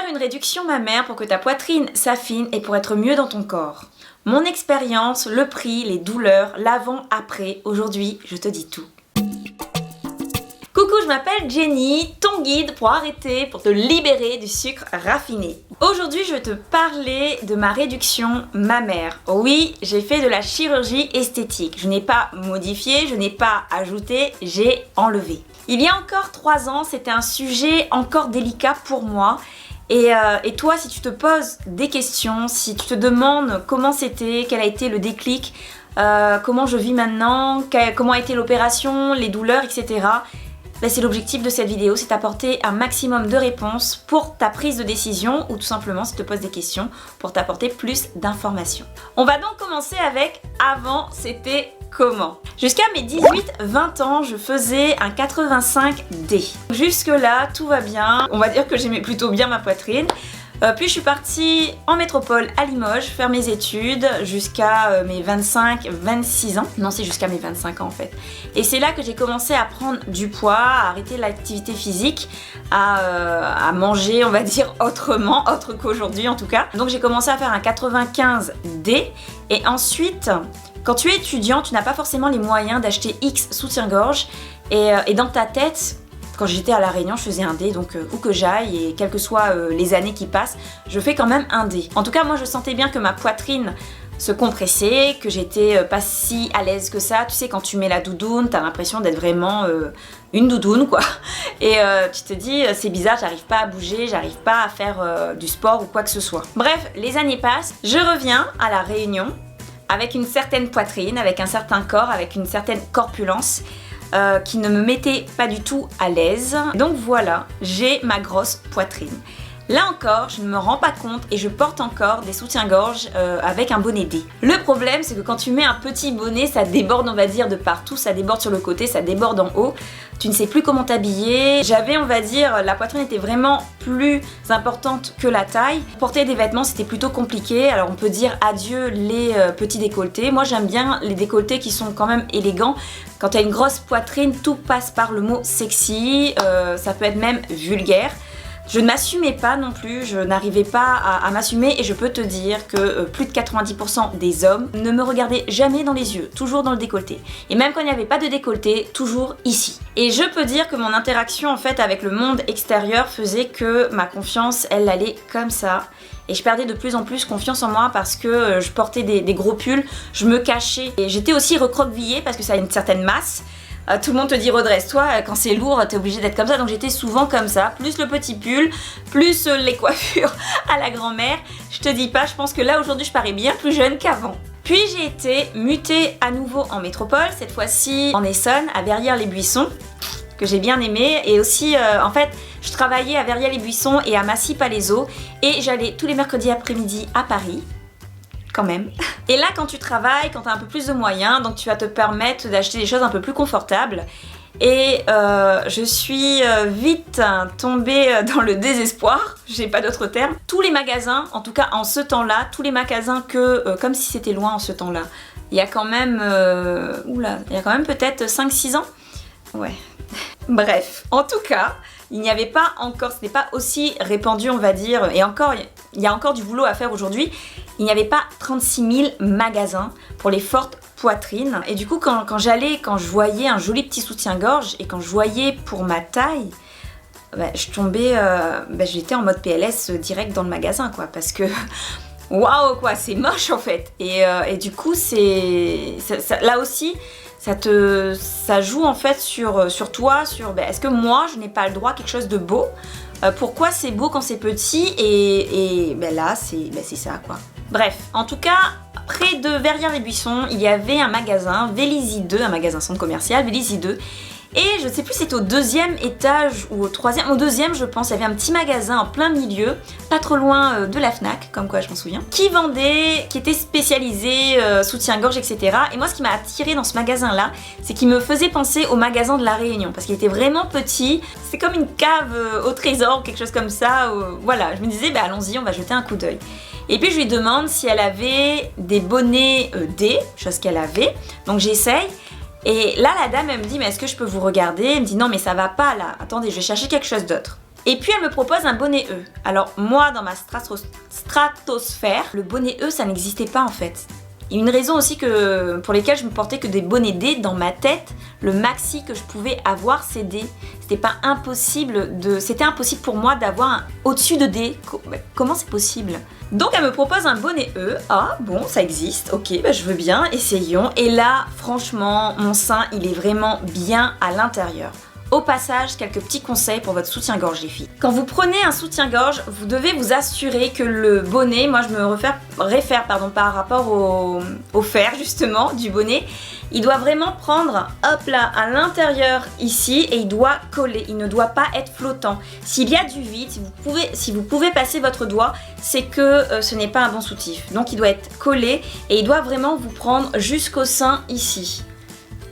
une réduction mammaire pour que ta poitrine s'affine et pour être mieux dans ton corps. Mon expérience, le prix, les douleurs, l'avant-après, aujourd'hui, je te dis tout. Coucou, je m'appelle Jenny, ton guide pour arrêter, pour te libérer du sucre raffiné. Aujourd'hui, je vais te parler de ma réduction mammaire. Oui, j'ai fait de la chirurgie esthétique. Je n'ai pas modifié, je n'ai pas ajouté, j'ai enlevé. Il y a encore 3 ans, c'était un sujet encore délicat pour moi. Et toi, si tu te poses des questions, si tu te demandes comment c'était, quel a été le déclic, comment je vis maintenant, comment a été l'opération, les douleurs, etc. Ben, c'est l'objectif de cette vidéo, c'est d'apporter un maximum de réponses pour ta prise de décision ou tout simplement si tu te poses des questions pour t'apporter plus d'informations. On va donc commencer avec avant c'était comment. Jusqu'à mes 18-20 ans, je faisais un 85D. Jusque là, tout va bien. On va dire que j'aimais plutôt bien ma poitrine. Puis je suis partie en métropole à Limoges faire mes études jusqu'à mes 25-26 ans. Non, c'est jusqu'à mes 25 ans en fait. Et c'est là que j'ai commencé à prendre du poids, à arrêter l'activité physique, à manger, on va dire, autrement, autre qu'aujourd'hui en tout cas. Donc j'ai commencé à faire un 95D et ensuite, quand tu es étudiant, tu n'as pas forcément les moyens d'acheter X soutien-gorge et dans ta tête, quand j'étais à La Réunion, je faisais un D, donc où que j'aille et quelles que soient les années qui passent, je fais quand même un D. En tout cas, moi je sentais bien que ma poitrine se compressait, que j'étais pas si à l'aise que ça. Tu sais, quand tu mets la doudoune, t'as l'impression d'être vraiment une doudoune quoi. Et tu te dis, c'est bizarre, j'arrive pas à bouger, j'arrive pas à faire du sport ou quoi que ce soit. Bref, les années passent, je reviens à La Réunion avec une certaine poitrine, avec un certain corps, avec une certaine corpulence. Qui ne me mettait pas du tout à l'aise. Donc voilà, j'ai ma grosse poitrine. Là encore, je ne me rends pas compte et je porte encore des soutiens-gorge avec un bonnet D. Le problème, c'est que quand tu mets un petit bonnet, ça déborde, on va dire, de partout. Ça déborde sur le côté, ça déborde en haut. Tu ne sais plus comment t'habiller. J'avais, on va dire, la poitrine était vraiment plus importante que la taille. Porter des vêtements, c'était plutôt compliqué. Alors on peut dire adieu les petits décolletés. Moi, j'aime bien les décolletés qui sont quand même élégants. Quand tu as une grosse poitrine, tout passe par le mot sexy. Ça peut être même vulgaire. Je ne m'assumais pas non plus, je n'arrivais pas à m'assumer et je peux te dire que plus de 90% des hommes ne me regardaient jamais dans les yeux, toujours dans le décolleté. Et même quand il n'y avait pas de décolleté, toujours ici. Et je peux dire que mon interaction en fait avec le monde extérieur faisait que ma confiance, elle allait comme ça. Et je perdais de plus en plus confiance en moi parce que je portais des gros pulls, je me cachais. Et j'étais aussi recroquevillée parce que ça a une certaine masse. Tout le monde te dit redresse-toi, quand c'est lourd t'es obligé d'être comme ça, donc j'étais souvent comme ça, plus le petit pull, plus les coiffures à la grand-mère. Je te dis pas, je pense que là aujourd'hui je parais bien plus jeune qu'avant. Puis j'ai été mutée à nouveau en métropole, cette fois-ci en Essonne, à Verrières-les-Buissons, que j'ai bien aimé, et aussi en fait je travaillais à Verrières-les-Buissons et à Massy-Palaiseau, et j'allais tous les mercredis après-midi à Paris. Quand même. Et là quand tu travailles, quand tu as un peu plus de moyens, donc tu vas te permettre d'acheter des choses un peu plus confortables. Et je suis vite tombée dans le désespoir, j'ai pas d'autre terme. Tous les magasins, en tout cas en ce temps-là, tous les magasins comme si c'était loin en ce temps-là, il y a quand même, il y a quand même peut-être 5-6 ans. Ouais. Bref, en tout cas, il n'y avait pas encore, ce n'est pas aussi répandu on va dire, et encore, il y a encore du boulot à faire aujourd'hui. Il n'y avait pas 36 000 magasins pour les fortes poitrines. Et du coup, quand je voyais un joli petit soutien-gorge et quand je voyais pour ma taille, je tombais, j'étais en mode PLS direct dans le magasin, quoi. Parce que, waouh, quoi, c'est moche en fait. Et du coup, là aussi, ça joue en fait sur toi, est-ce que moi, je n'ai pas le droit à quelque chose de beau ? Pourquoi c'est beau quand c'est petit et là, c'est ça, quoi. Bref, en tout cas, près de Verrières-les-Buissons, il y avait un magasin, Vélizy 2, un magasin centre commercial, Vélizy 2. Et je ne sais plus si c'était au 2e étage ou au 3e, au 2e je pense, il y avait un petit magasin en plein milieu, pas trop loin de la Fnac, comme quoi je m'en souviens, qui était spécialisé soutien-gorge, etc. Et moi ce qui m'a attiré dans ce magasin-là, c'est qu'il me faisait penser au magasin de La Réunion, parce qu'il était vraiment petit, c'est comme une cave au trésor, quelque chose comme ça, voilà, je me disais, allons-y, on va jeter un coup d'œil. Et puis je lui demande si elle avait des bonnets D, chose qu'elle avait, donc j'essaye. Et là la dame elle me dit mais est-ce que je peux vous regarder? Elle me dit non mais ça va pas là, attendez je vais chercher quelque chose d'autre. Et puis elle me propose un bonnet E. Alors moi dans ma stratosphère, le bonnet E ça n'existait pas en fait. Et une raison aussi pour lesquelles je me portais que des bonnets D dans ma tête, le maxi que je pouvais avoir c'est D. C'était impossible pour moi d'avoir un au-dessus de D. Comment c'est possible? Donc elle me propose un bonnet E. Ah bon, ça existe, ok, je veux bien, essayons. Et là, franchement, mon sein il est vraiment bien à l'intérieur. Au passage, quelques petits conseils pour votre soutien-gorge les filles. Quand vous prenez un soutien-gorge, vous devez vous assurer que le bonnet, moi je me réfère par rapport au fer justement du bonnet, il doit vraiment prendre, hop là, à l'intérieur ici et il doit coller, il ne doit pas être flottant. S'il y a du vide, si vous pouvez passer votre doigt, c'est que ce n'est pas un bon soutif. Donc il doit être collé et il doit vraiment vous prendre jusqu'au sein ici.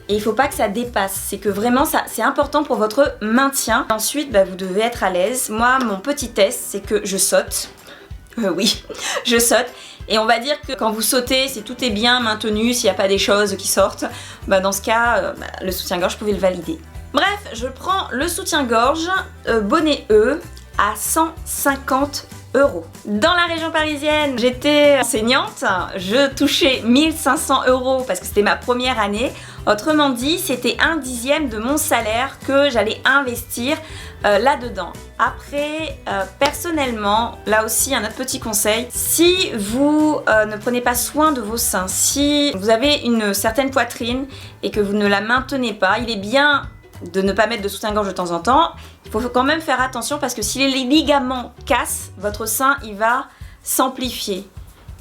Et il ne faut pas que ça dépasse, c'est que vraiment c'est important pour votre maintien. Ensuite, vous devez être à l'aise. Moi, mon petit test, c'est que je saute. Oui, je saute. Et on va dire que quand vous sautez, si tout est bien maintenu, s'il n'y a pas des choses qui sortent, dans ce cas, le soutien-gorge, vous pouvez le valider. Bref, je prends le soutien-gorge bonnet E à 150 €. Dans la région parisienne, j'étais enseignante, je touchais 1500 € parce que c'était ma première année. Autrement dit, c'était 1/10 de mon salaire que j'allais investir là-dedans. Après, personnellement, là aussi un autre petit conseil, si vous ne prenez pas soin de vos seins, si vous avez une certaine poitrine et que vous ne la maintenez pas, il est bien de ne pas mettre de soutien-gorge de temps en temps. Il faut quand même faire attention parce que si les ligaments cassent, votre sein il va s'amplifier.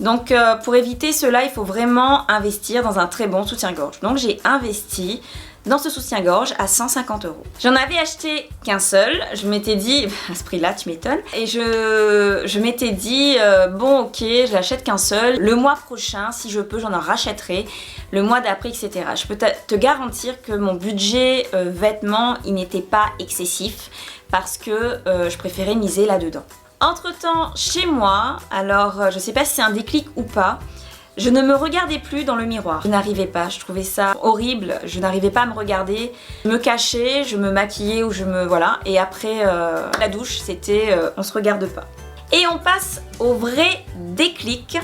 Donc pour éviter cela, il faut vraiment investir dans un très bon soutien-gorge. Donc j'ai investi dans ce soutien-gorge à 150 €. J'en avais acheté qu'un seul, je m'étais dit, à ce prix-là tu m'étonnes, et je m'étais dit, bon ok, je l'achète qu'un seul, le mois prochain, si je peux, j'en rachèterai, le mois d'après, etc. Je peux te garantir que mon budget vêtements, il n'était pas excessif, parce que je préférais miser là-dedans. Entre-temps, chez moi, alors je sais pas si c'est un déclic ou pas, je ne me regardais plus dans le miroir. Je n'arrivais pas, je trouvais ça horrible, je n'arrivais pas à me regarder. Je me cachais, je me maquillais ou voilà. Et après la douche, c'était on se regarde pas. Et on passe au vrai déclic.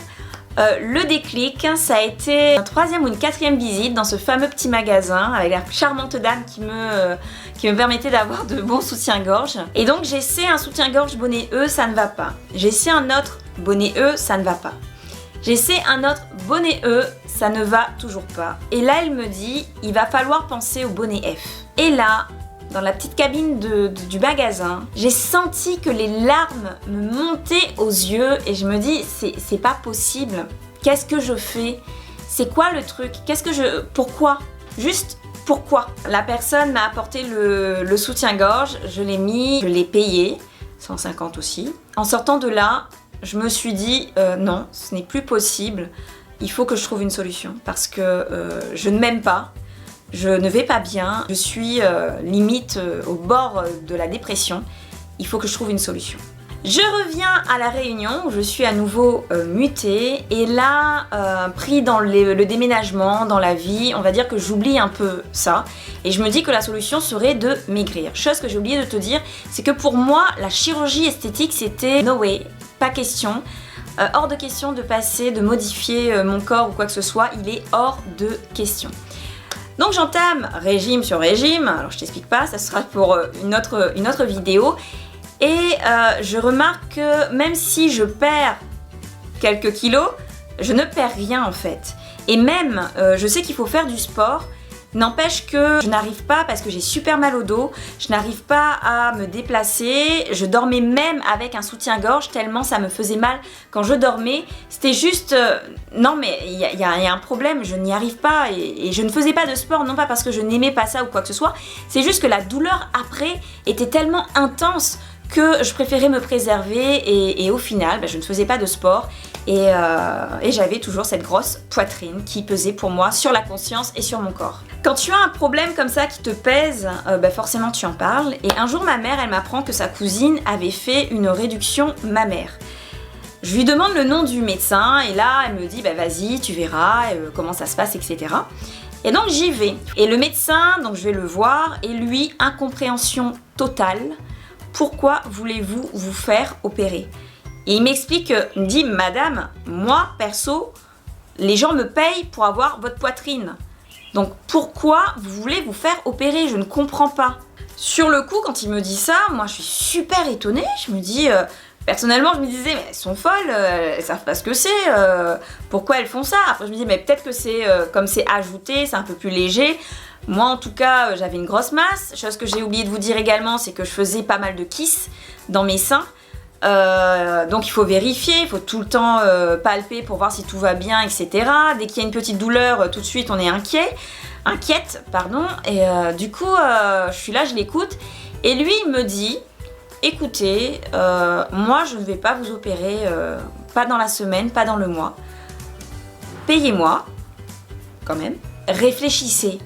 Le déclic, ça a été une 3e ou une 4e visite dans ce fameux petit magasin avec la charmante dame qui me permettait d'avoir de bons soutiens-gorge. Et donc j'essaie un soutien-gorge bonnet E, ça ne va pas. J'essaie un autre bonnet E, ça ne va pas. J'essaie un autre bonnet E, ça ne va toujours pas. Et là, elle me dit, il va falloir penser au bonnet F. Et là, dans la petite cabine du magasin, j'ai senti que les larmes me montaient aux yeux et je me dis, c'est pas possible. Qu'est-ce que je fais? C'est quoi le truc? Pourquoi? Juste pourquoi? La personne m'a apporté le soutien-gorge, je l'ai mis, je l'ai payé, 150 aussi. En sortant de là, je me suis dit non, ce n'est plus possible, il faut que je trouve une solution parce que je ne m'aime pas, je ne vais pas bien, je suis limite au bord de la dépression, il faut que je trouve une solution. Je reviens à La Réunion où je suis à nouveau mutée et là, pris dans le déménagement, dans la vie, on va dire que j'oublie un peu ça et je me dis que la solution serait de maigrir. Chose que j'ai oublié de te dire, c'est que pour moi, la chirurgie esthétique c'était no way. Pas question, hors de question de modifier mon corps ou quoi que ce soit, il est hors de question. Donc j'entame régime sur régime, alors je t'explique pas, ça sera pour une autre vidéo. Et je remarque que même si je perds quelques kilos, je ne perds rien en fait. Et même, je sais qu'il faut faire du sport, n'empêche que je n'arrive pas parce que j'ai super mal au dos, je n'arrive pas à me déplacer, je dormais même avec un soutien-gorge tellement ça me faisait mal quand je dormais. C'était juste, non mais il y a un problème, je n'y arrive pas et je ne faisais pas de sport, non pas parce que je n'aimais pas ça ou quoi que ce soit, c'est juste que la douleur après était tellement intense que je préférais me préserver et au final, je ne faisais pas de sport et j'avais toujours cette grosse poitrine qui pesait pour moi sur la conscience et sur mon corps. Quand tu as un problème comme ça qui te pèse, forcément tu en parles et un jour ma mère, elle m'apprend que sa cousine avait fait une réduction mammaire. Je lui demande le nom du médecin et là elle me dit vas-y tu verras comment ça se passe etc. Et donc j'y vais et le médecin, donc je vais le voir et lui, incompréhension totale. pourquoi voulez-vous vous faire opérer? Et il m'explique, il me dit, madame, moi perso, les gens me payent pour avoir votre poitrine. Donc pourquoi vous voulez vous faire opérer? Je ne comprends pas. Sur le coup, quand il me dit ça, moi je suis super étonnée. Je me dis, personnellement, je me disais, mais elles sont folles, elles savent pas ce que c'est, pourquoi elles font ça? Après je me dis, mais peut-être que c'est comme c'est ajouté, c'est un peu plus léger. Moi en tout cas, j'avais une grosse masse. Chose que j'ai oublié de vous dire également, c'est que je faisais pas mal de kiss dans mes seins. Donc il faut vérifier, il faut tout le temps palper pour voir si tout va bien, etc. Dès qu'il y a une petite douleur, tout de suite on est inquiète, pardon. Et du coup, je suis là, je l'écoute. Et lui, il me dit, écoutez, moi je ne vais pas vous opérer, pas dans la semaine, pas dans le mois. Payez-moi, quand même. Réfléchissez,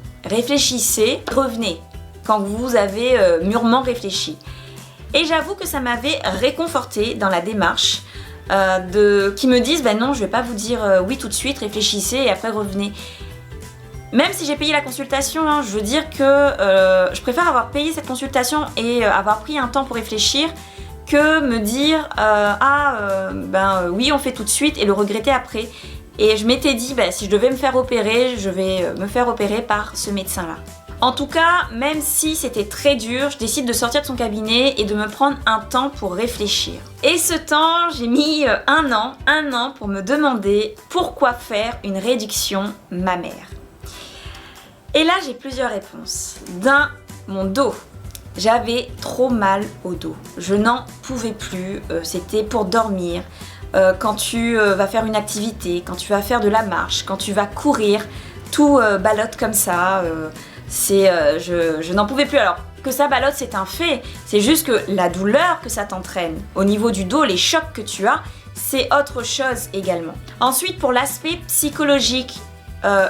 revenez quand vous avez mûrement réfléchi. Et j'avoue que ça m'avait réconfortée dans la démarche qui me disent non, je vais pas vous dire oui tout de suite, réfléchissez et après revenez. Même si j'ai payé la consultation, hein, je veux dire que je préfère avoir payé cette consultation et avoir pris un temps pour réfléchir que me dire oui on fait tout de suite et le regretter après. Et je m'étais dit si je devais me faire opérer, je vais me faire opérer par ce médecin-là. En tout cas, même si c'était très dur, je décide de sortir de son cabinet et de me prendre un temps pour réfléchir. Et ce temps, j'ai mis un an pour me demander pourquoi faire une réduction mammaire. Et là, j'ai plusieurs réponses. D'un, mon dos. J'avais trop mal au dos. Je n'en pouvais plus. C'était pour dormir. Quand tu vas faire une activité, quand tu vas faire de la marche, quand tu vas courir, tout ballotte comme ça. Je n'en pouvais plus. Alors que ça ballotte, c'est un fait. C'est juste que la douleur que ça t'entraîne au niveau du dos, les chocs que tu as, c'est autre chose également. Ensuite, pour l'aspect psychologique,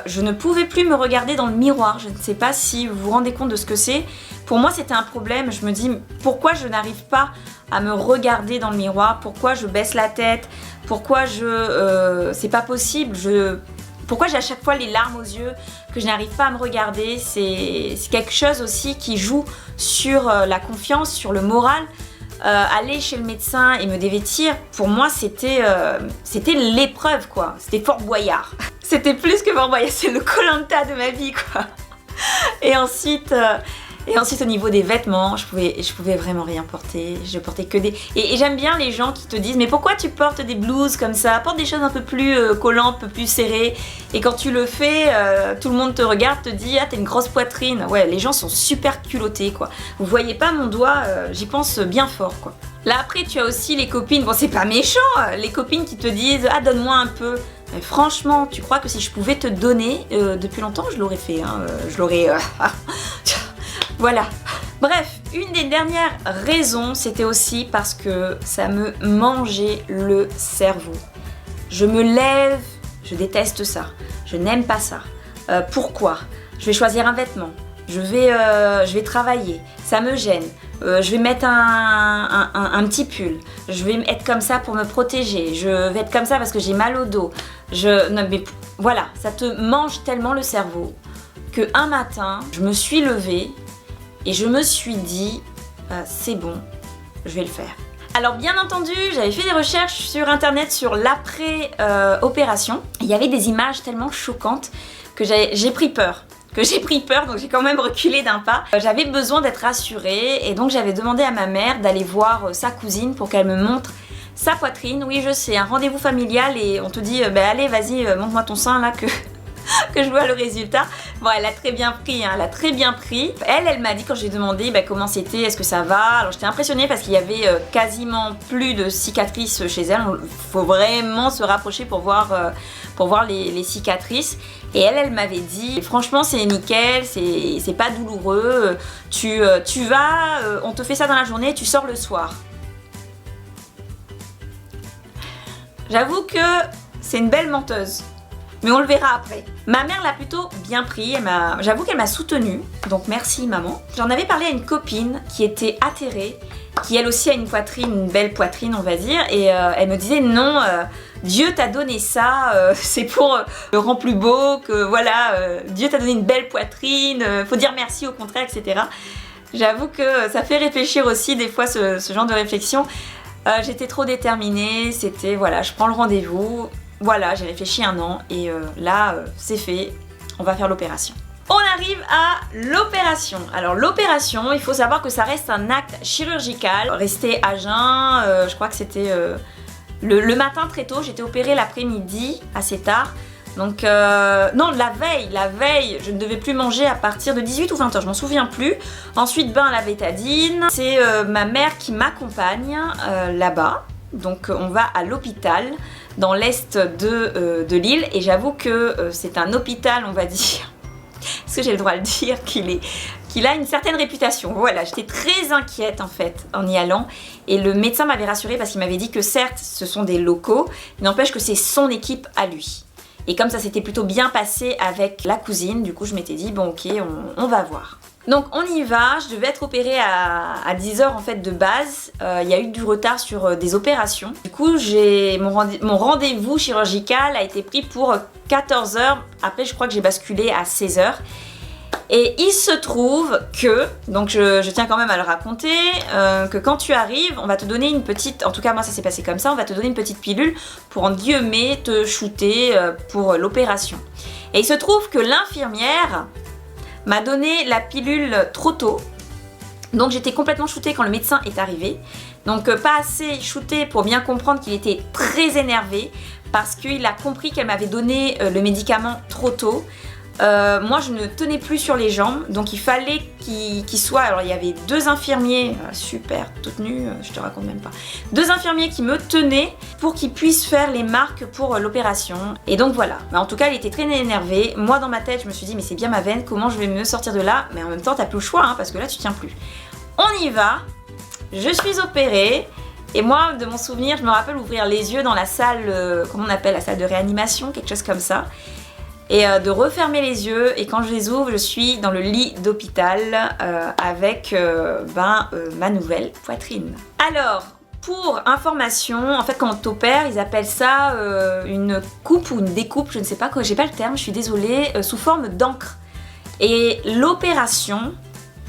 je ne pouvais plus me regarder dans le miroir. Je ne sais pas si vous vous rendez compte de ce que c'est. Pour moi, c'était un problème. Je me dis, pourquoi je n'arrive pas à me regarder dans le miroir? Pourquoi je baisse la tête? Pourquoi c'est pas possible? Pourquoi j'ai à chaque fois les larmes aux yeux, que je n'arrive pas à me regarder? C'est quelque chose aussi qui joue sur la confiance, sur le moral. Aller chez le médecin et me dévêtir, pour moi c'était l'épreuve quoi. C'était Fort Boyard. C'était plus que Fort Boyard, c'est le Koh-Lanta de ma vie quoi. Et ensuite au niveau des vêtements, je pouvais vraiment rien porter. Je portais que des... Et j'aime bien les gens qui te disent mais pourquoi tu portes des blouses comme ça? Porte des choses un peu plus collantes, un peu plus serrées. Et quand tu le fais, tout le monde te regarde, te dit ah t'as une grosse poitrine. Ouais, les gens sont super culottés quoi. Vous voyez pas mon doigt, j'y pense bien fort quoi. Là après tu as aussi les copines, bon c'est pas méchant, les copines qui te disent ah donne-moi un peu. Mais franchement, tu crois que si je pouvais te donner, depuis longtemps je l'aurais fait, hein, je l'aurais... Voilà. Bref, une des dernières raisons, c'était aussi parce que ça me mangeait le cerveau. Je me lève, je déteste ça. Je n'aime pas ça. Pourquoi? Je vais choisir un vêtement. Je vais travailler. Ça me gêne. Je vais mettre un petit pull. Je vais être comme ça pour me protéger. Je vais être comme ça parce que j'ai mal au dos. Non, mais voilà, ça te mange tellement le cerveau que un matin, je me suis levée et je me suis dit, c'est bon, je vais le faire. Alors bien entendu, j'avais fait des recherches sur internet sur l'après-opération. Il y avait des images tellement choquantes que j'ai pris peur. Donc j'ai quand même reculé d'un pas. J'avais besoin d'être rassurée et donc j'avais demandé à ma mère d'aller voir sa cousine pour qu'elle me montre sa poitrine. Oui, je sais, un rendez-vous familial et on te dit, allez, vas-y, montre-moi ton sein là que je vois le résultat. Bon, elle a très bien pris, hein, elle a très bien pris. Elle m'a dit quand j'ai demandé comment c'était, est-ce que ça va. Alors j'étais impressionnée parce qu'il y avait quasiment plus de cicatrices chez elle. Il faut vraiment se rapprocher pour voir les cicatrices. Et elle m'avait dit, franchement c'est nickel, c'est pas douloureux. Tu vas, on te fait ça dans la journée, tu sors le soir. J'avoue que c'est une belle menteuse. Mais on le verra après. Ma mère l'a plutôt bien pris, j'avoue qu'elle m'a soutenue, donc merci maman. J'en avais parlé à une copine qui était atterrée, qui elle aussi a une poitrine, une belle poitrine on va dire, et elle me disait non, Dieu t'a donné ça, c'est pour le rendre plus beau, que voilà, Dieu t'a donné une belle poitrine, faut dire merci au contraire, etc. J'avoue que ça fait réfléchir aussi des fois ce genre de réflexion. J'étais trop déterminée, c'était voilà, je prends le rendez-vous, voilà, j'ai réfléchi 1 an et là c'est fait, on va faire l'opération. On arrive à l'opération. Alors l'opération, il faut savoir que ça reste un acte chirurgical. Rester à jeun, je crois que c'était le matin très tôt, j'étais opérée l'après-midi assez tard. Donc non, la veille, je ne devais plus manger à partir de 18 ou 20 heures, je m'en souviens plus. Ensuite, bain à la bétadine. C'est ma mère qui m'accompagne là-bas. Donc on va à l'hôpital dans l'est de l'île. Et j'avoue que c'est un hôpital, on va dire, est-ce que j'ai le droit de dire qu'il a une certaine réputation. Voilà, j'étais très inquiète en fait en y allant. Et le médecin m'avait rassurée parce qu'il m'avait dit que certes, ce sont des locaux, mais n'empêche que c'est son équipe à lui. Et comme ça s'était plutôt bien passé avec la cousine, du coup je m'étais dit bon ok, on va voir. Donc on y va, je devais être opérée à 10h en fait de base. Il y a eu du retard sur des opérations. Du coup mon rendez-vous chirurgical a été pris pour 14h. Après je crois que j'ai basculé à 16h. Et il se trouve que, donc je tiens quand même à le raconter, que quand tu arrives, on va te donner une petite, en tout cas moi ça s'est passé comme ça, on va te donner une petite pilule pour en guillemets te shooter pour l'opération. Et il se trouve que l'infirmière m'a donné la pilule trop tôt, donc j'étais complètement shootée quand le médecin est arrivé. Donc pas assez shootée pour bien comprendre qu'il était très énervé parce qu'il a compris qu'elle m'avait donné le médicament trop tôt. Moi je ne tenais plus sur les jambes, donc il fallait qu'il soit, alors il y avait 2 infirmiers, super, toutes nues, je te raconte même pas, 2 infirmiers qui me tenaient pour qu'ils puissent faire les marques pour l'opération. Et donc voilà, mais en tout cas il était très énervé. Moi dans ma tête je me suis dit mais c'est bien ma veine, comment je vais me sortir de là? Mais en même temps t'as plus le choix hein, parce que là tu tiens plus. On y va, je suis opérée. Et moi, de mon souvenir, je me rappelle ouvrir les yeux dans la salle, comment on appelle, la salle de réanimation, quelque chose comme ça. Et de refermer les yeux, et quand je les ouvre, je suis dans le lit d'hôpital avec ma nouvelle poitrine. Alors, pour information, en fait quand on t'opère, ils appellent ça une coupe ou une découpe, je ne sais pas quoi, j'ai pas le terme, je suis désolée, sous forme d'encre. Et l'opération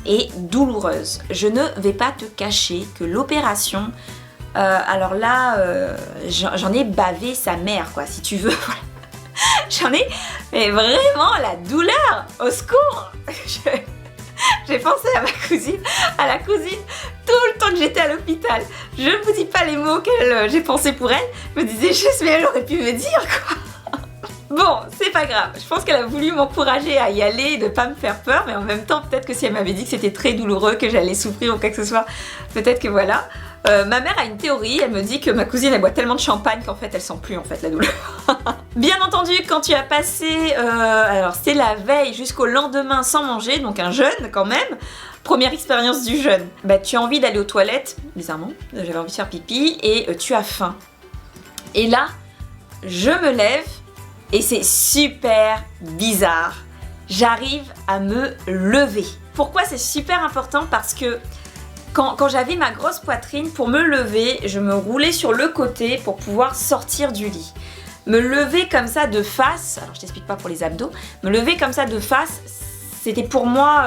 est douloureuse. Je ne vais pas te cacher que l'opération, alors là, j'en ai bavé sa mère quoi, si tu veux, voilà. J'en ai, mais vraiment la douleur, au secours. J'ai pensé à à la cousine, tout le temps que j'étais à l'hôpital. Je ne vous dis pas les mots que j'ai pensé pour elle, je me disais juste, mais elle aurait pu me dire quoi. Bon, c'est pas grave, je pense qu'elle a voulu m'encourager à y aller et de pas me faire peur, mais en même temps, peut-être que si elle m'avait dit que c'était très douloureux, que j'allais souffrir ou quoi que ce soit, peut-être que voilà. Ma mère a une théorie, elle me dit que ma cousine elle boit tellement de champagne qu'en fait elle sent plus en fait la douleur. Bien entendu, quand tu as passé, alors c'est la veille jusqu'au lendemain sans manger, donc un jeûne quand même, première expérience du jeûne, bah tu as envie d'aller aux toilettes, bizarrement, j'avais envie de faire pipi et tu as faim. Et là, je me lève et c'est super bizarre, j'arrive à me lever. Pourquoi c'est super important? Parce que quand j'avais ma grosse poitrine, pour me lever, je me roulais sur le côté pour pouvoir sortir du lit. Me lever comme ça de face, alors je t'explique pas pour les abdos, me lever comme ça de face, c'était pour moi,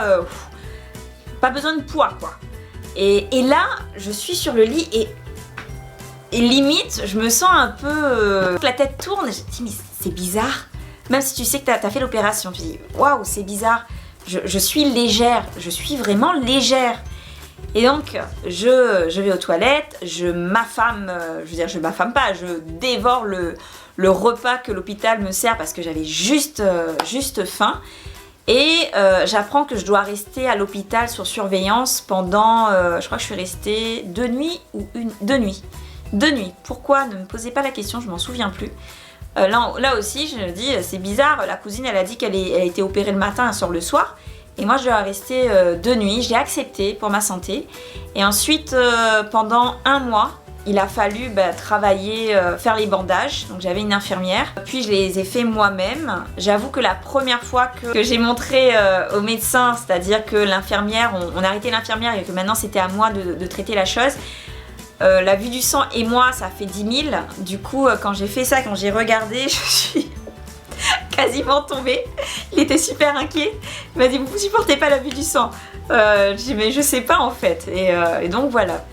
pas besoin de poids quoi. Et là, je suis sur le lit et limite, je me sens un peu, la tête tourne, je me dis mais c'est bizarre. Même si tu sais que t'as fait l'opération, tu dis waouh c'est bizarre, je suis légère, je suis vraiment légère. Et donc, je vais aux toilettes, je m'affame pas, je dévore le repas que l'hôpital me sert parce que j'avais juste faim. Et j'apprends que je dois rester à l'hôpital sur surveillance pendant, je crois que je suis restée 2 nuits ou 2 nuits. 2 nuits. Pourquoi? Ne me posez pas la question, je m'en souviens plus. Là aussi, je me dis, c'est bizarre, la cousine elle a dit qu'elle a été opérée le matin, elle sort le soir. Et moi je dois rester 2 nuits, je l'ai accepté pour ma santé. Et ensuite pendant 1 mois, il a fallu travailler, faire les bandages. Donc j'avais une infirmière, puis je les ai fait moi-même. J'avoue que la première fois que j'ai montré au médecin, c'est-à-dire que l'infirmière, on a arrêté l'infirmière et que maintenant c'était à moi de traiter la chose. La vue du sang et moi ça fait 10 000. Du coup quand j'ai fait ça, quand j'ai regardé, je suis... quasiment tombé. Il était super inquiet. Il m'a dit, vous supportez pas la vue du sang. J'ai dit, mais je sais pas en fait. Et donc voilà,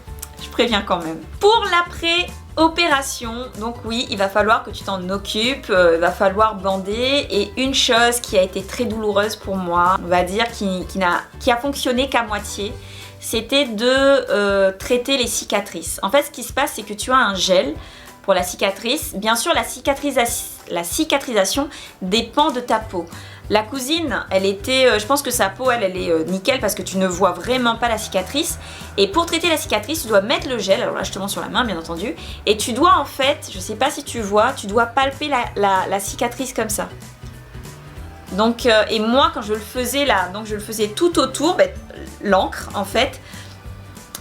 je préviens quand même. Pour l'après-opération, donc oui, il va falloir que tu t'en occupes, il va falloir bander. Et une chose qui a été très douloureuse pour moi, on va dire, qui a fonctionné qu'à moitié, c'était de traiter les cicatrices. En fait, ce qui se passe, c'est que tu as un gel pour la cicatrice. Bien sûr, la cicatrisation dépend de ta peau. La cousine, elle était, je pense que sa peau, elle est nickel parce que tu ne vois vraiment pas la cicatrice. Et pour traiter la cicatrice, tu dois mettre le gel, alors là je te montre sur la main bien entendu, et tu dois en fait, je sais pas si tu vois, tu dois palper la cicatrice comme ça. Donc, et moi quand je le faisais là, donc je le faisais tout autour, l'encre en fait,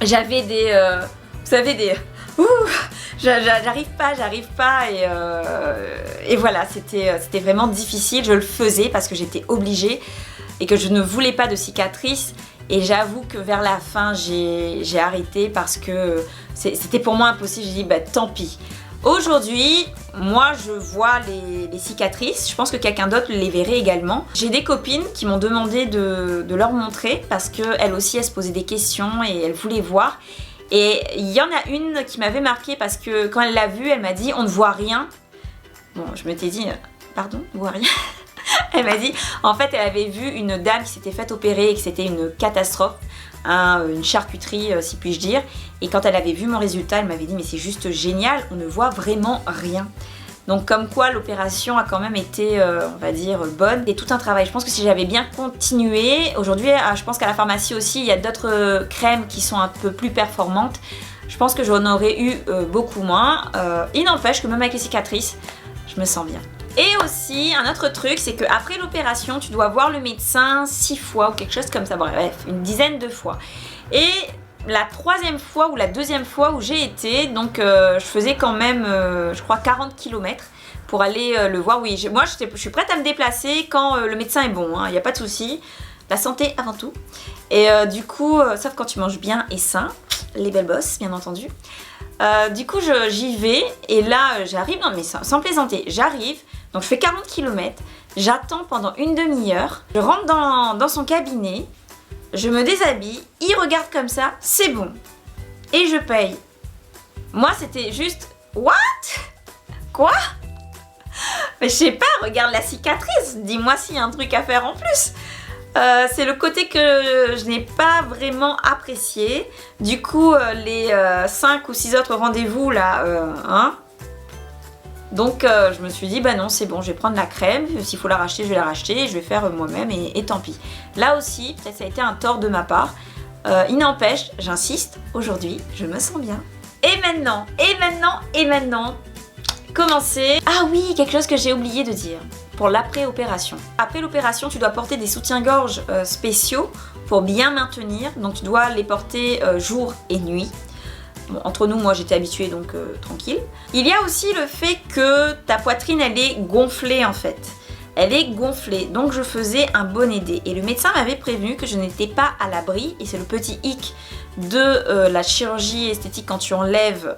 j'avais des, vous savez des... Ouh, j'arrive pas et voilà, c'était vraiment difficile. Je le faisais parce que j'étais obligée et que je ne voulais pas de cicatrices. Et j'avoue que vers la fin, j'ai arrêté parce que c'était pour moi impossible. J'ai dit, tant pis. Aujourd'hui, moi, je vois les cicatrices. Je pense que quelqu'un d'autre les verrait également. J'ai des copines qui m'ont demandé de leur montrer parce qu'elles aussi, elles se posaient des questions et elles voulaient voir. Et il y en a une qui m'avait marquée parce que quand elle l'a vue, elle m'a dit « on ne voit rien ». Bon, je m'étais dit « pardon, on ne voit rien ?» Elle m'a dit, en fait, elle avait vu une dame qui s'était faite opérer et que c'était une catastrophe, une charcuterie, si puis-je dire. Et quand elle avait vu mon résultat, elle m'avait dit « mais c'est juste génial, on ne voit vraiment rien ». Donc comme quoi l'opération a quand même été, on va dire, bonne. C'est tout un travail. Je pense que si j'avais bien continué, aujourd'hui, je pense qu'à la pharmacie aussi, il y a d'autres crèmes qui sont un peu plus performantes. Je pense que j'en aurais eu beaucoup moins. Il n'empêche que même avec les cicatrices, je me sens bien. Et aussi, un autre truc, c'est qu'après l'opération, tu dois voir le médecin 6 fois ou quelque chose comme ça. Bref, une dizaine de fois. Et la troisième fois ou la deuxième fois où j'ai été, donc je faisais quand même, je crois, 40 km pour aller le voir. Oui, moi je suis prête à me déplacer quand le médecin est bon, il n'y a pas de souci. La santé avant tout. Et du coup, sauf quand tu manges bien et sain, les belles bosses, bien entendu. Du coup, j'y vais et là, j'arrive, non mais sans plaisanter, j'arrive, donc je fais 40 km, j'attends pendant une demi-heure, je rentre dans son cabinet. Je me déshabille, il regarde comme ça, c'est bon. Et je paye. Moi, c'était juste... What? Quoi? Mais je sais pas, regarde la cicatrice. Dis-moi s'il y a un truc à faire en plus. C'est le côté que je n'ai pas vraiment apprécié. Du coup, les 5 ou 6 autres rendez-vous là, Donc je me suis dit, non, c'est bon, je vais prendre la crème, s'il faut la racheter, je vais la racheter, je vais faire moi-même et tant pis. Là aussi, peut-être ça a été un tort de ma part. Il n'empêche, j'insiste, aujourd'hui, je me sens bien. Et maintenant, commencer. Ah oui, quelque chose que j'ai oublié de dire pour l'après-opération. Après l'opération, tu dois porter des soutiens-gorge spéciaux pour bien maintenir. Donc tu dois les porter jour et nuit. Bon, entre nous, moi j'étais habituée donc tranquille. Il y a aussi le fait que ta poitrine elle est gonflée en fait. Elle est gonflée, donc je faisais un bonnet D. Et le médecin m'avait prévenu que je n'étais pas à l'abri, et c'est le petit hic de la chirurgie esthétique quand tu enlèves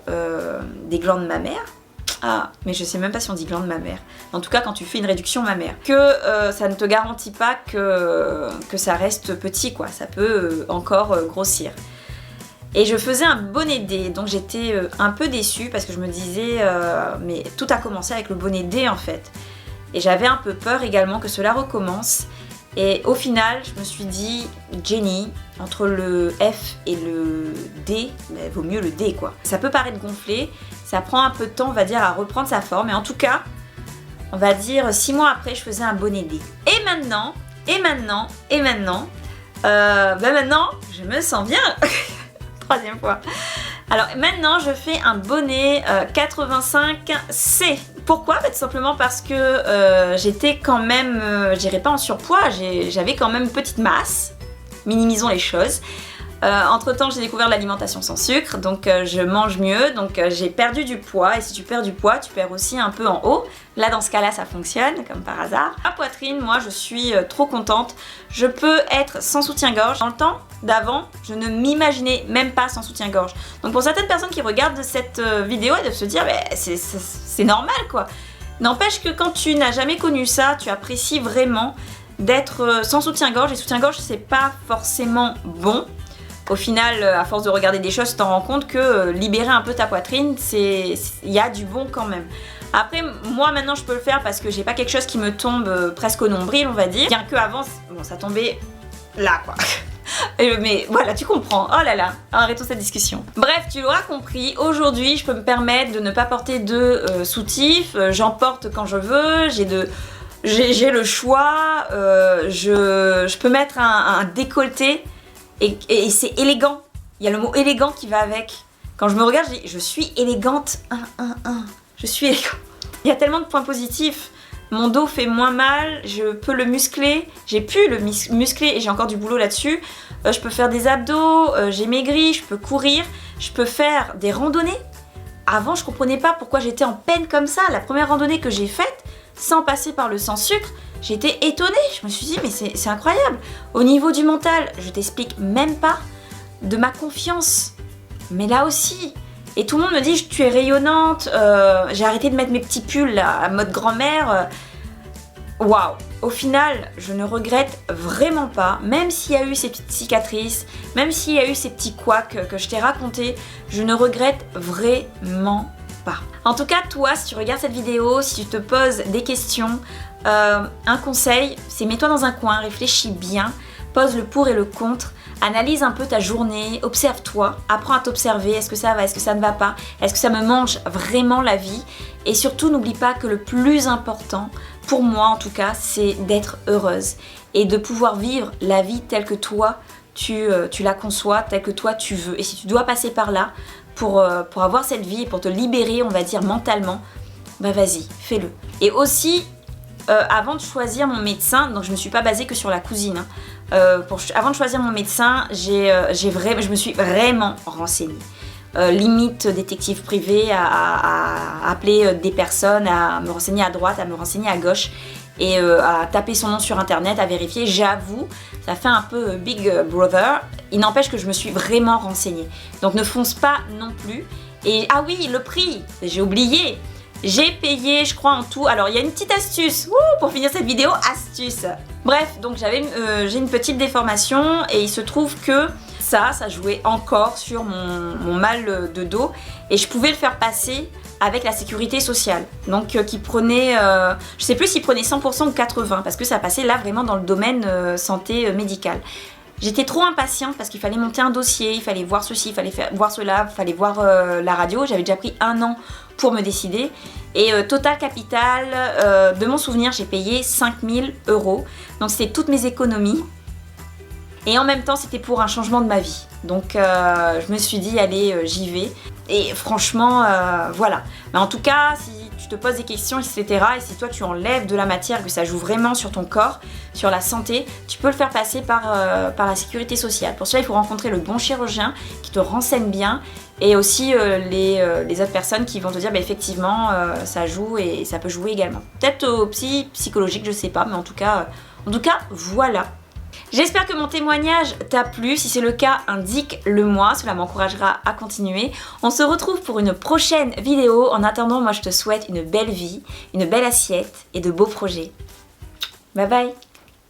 des glandes mammaires. Ah, mais je sais même pas si on dit glande mammaire. En tout cas, quand tu fais une réduction mammaire. Que ça ne te garantit pas que ça reste petit, quoi. Ça peut encore grossir. Et je faisais un bonnet D, donc j'étais un peu déçue parce que je me disais, mais tout a commencé avec le bonnet D en fait. Et j'avais un peu peur également que cela recommence. Et au final, je me suis dit, Jenny, entre le F et le D, vaut mieux le D quoi. Ça peut paraître gonflé, ça prend un peu de temps, on va dire, à reprendre sa forme. Et en tout cas, on va dire 6 mois après, je faisais un bonnet D. Et maintenant, maintenant, je me sens bien. Troisième fois. Alors maintenant je fais un bonnet 85C. Pourquoi? Tout simplement parce que j'étais quand même, je dirais pas en surpoids, j'avais quand même une petite masse. Minimisons les choses. Entre temps j'ai découvert l'alimentation sans sucre, donc je mange mieux, donc j'ai perdu du poids. Et si tu perds du poids, tu perds aussi un peu en haut. Là dans ce cas là ça fonctionne comme par hasard. Ma poitrine, moi je suis trop contente. Je peux être sans soutien-gorge. Dans le temps d'avant, je ne m'imaginais même pas sans soutien-gorge. Donc pour certaines personnes qui regardent cette vidéo, elles doivent se dire c'est normal quoi. N'empêche que quand tu n'as jamais connu ça, tu apprécies vraiment d'être sans soutien-gorge. Et soutien-gorge, c'est pas forcément bon. Au final, à force de regarder des choses, tu t'en rends compte que libérer un peu ta poitrine, il y a du bon quand même. Après, moi maintenant je peux le faire parce que j'ai pas quelque chose qui me tombe presque au nombril, on va dire. Bien que avant, bon, ça tombait là quoi. Mais voilà, tu comprends. Oh là là, arrêtons cette discussion. Bref, tu l'auras compris, aujourd'hui je peux me permettre de ne pas porter de soutif. J'en porte quand je veux, j'ai le choix. Je peux mettre un décolleté et c'est élégant. Il y a le mot élégant qui va avec. Quand je me regarde, je dis je suis élégante. Je suis élégante. Il y a tellement de points positifs. Mon dos fait moins mal, je peux le muscler, j'ai pu le muscler et j'ai encore du boulot là-dessus. Je peux faire des abdos, j'ai maigri, je peux courir, je peux faire des randonnées. Avant, je comprenais pas pourquoi j'étais en peine comme ça. La première randonnée que j'ai faite, sans passer par le sans sucre, j'étais étonnée. Je me suis dit, mais c'est incroyable. Au niveau du mental, je t'explique même pas, de ma confiance. Mais là aussi, et tout le monde me dit, tu es rayonnante, j'ai arrêté de mettre mes petits pulls là, à mode grand-mère. Waouh! Au final, je ne regrette vraiment pas, même s'il y a eu ces petites cicatrices, même s'il y a eu ces petits couacs que je t'ai racontés, je ne regrette vraiment pas. En tout cas, toi, si tu regardes cette vidéo, si tu te poses des questions, un conseil, c'est mets-toi dans un coin, réfléchis bien, pose le pour et le contre, analyse un peu ta journée, observe-toi, apprends à t'observer, est-ce que ça va, est-ce que ça ne va pas, est-ce que ça me mange vraiment la vie, et surtout n'oublie pas que le plus important, pour moi en tout cas, c'est d'être heureuse et de pouvoir vivre la vie telle que toi tu la conçois, telle que toi tu veux. Et si tu dois passer par là pour avoir cette vie et pour te libérer, on va dire mentalement, bah vas-y, fais-le. Et aussi, avant de choisir mon médecin, donc je me suis pas basée que sur la cousine, avant de choisir mon médecin, je me suis vraiment renseignée. Limite détective privé, à appeler des personnes, à me renseigner à droite, à me renseigner à gauche et à taper son nom sur internet, à vérifier. J'avoue, ça fait un peu Big Brother. Il n'empêche que je me suis vraiment renseignée. Donc ne fonce pas non plus. Et ah oui, le prix, j'ai oublié. J'ai payé, je crois en tout. Alors il y a une petite astuce pour finir cette vidéo, astuce. Bref, donc j'ai une petite déformation et il se trouve que ça jouait encore sur mon mal de dos et je pouvais le faire passer avec la sécurité sociale. Donc qui prenait, je sais plus s'il prenait 100% ou 80% parce que ça passait là vraiment dans le domaine santé médicale. J'étais trop impatiente parce qu'il fallait monter un dossier, il fallait voir ceci, il fallait voir cela, il fallait voir la radio. J'avais déjà pris 1 an pour me décider. Et total capital, de mon souvenir, j'ai payé 5 000 €. Donc c'était toutes mes économies. Et en même temps, c'était pour un changement de ma vie. Donc je me suis dit, allez, j'y vais. Et franchement, voilà. Mais en tout cas, si tu te poses des questions, etc. Et si toi tu enlèves de la matière, que ça joue vraiment sur ton corps, sur la santé, tu peux le faire passer par la sécurité sociale. Pour cela, il faut rencontrer le bon chirurgien qui te renseigne bien et aussi les autres personnes qui vont te dire bah, effectivement ça joue et ça peut jouer également. Peut-être au psychologique, je sais pas, mais en tout cas voilà. J'espère que mon témoignage t'a plu. Si c'est le cas, indique-le-moi, cela m'encouragera à continuer. On se retrouve pour une prochaine vidéo. En attendant, moi je te souhaite une belle vie, une belle assiette et de beaux projets. Bye bye.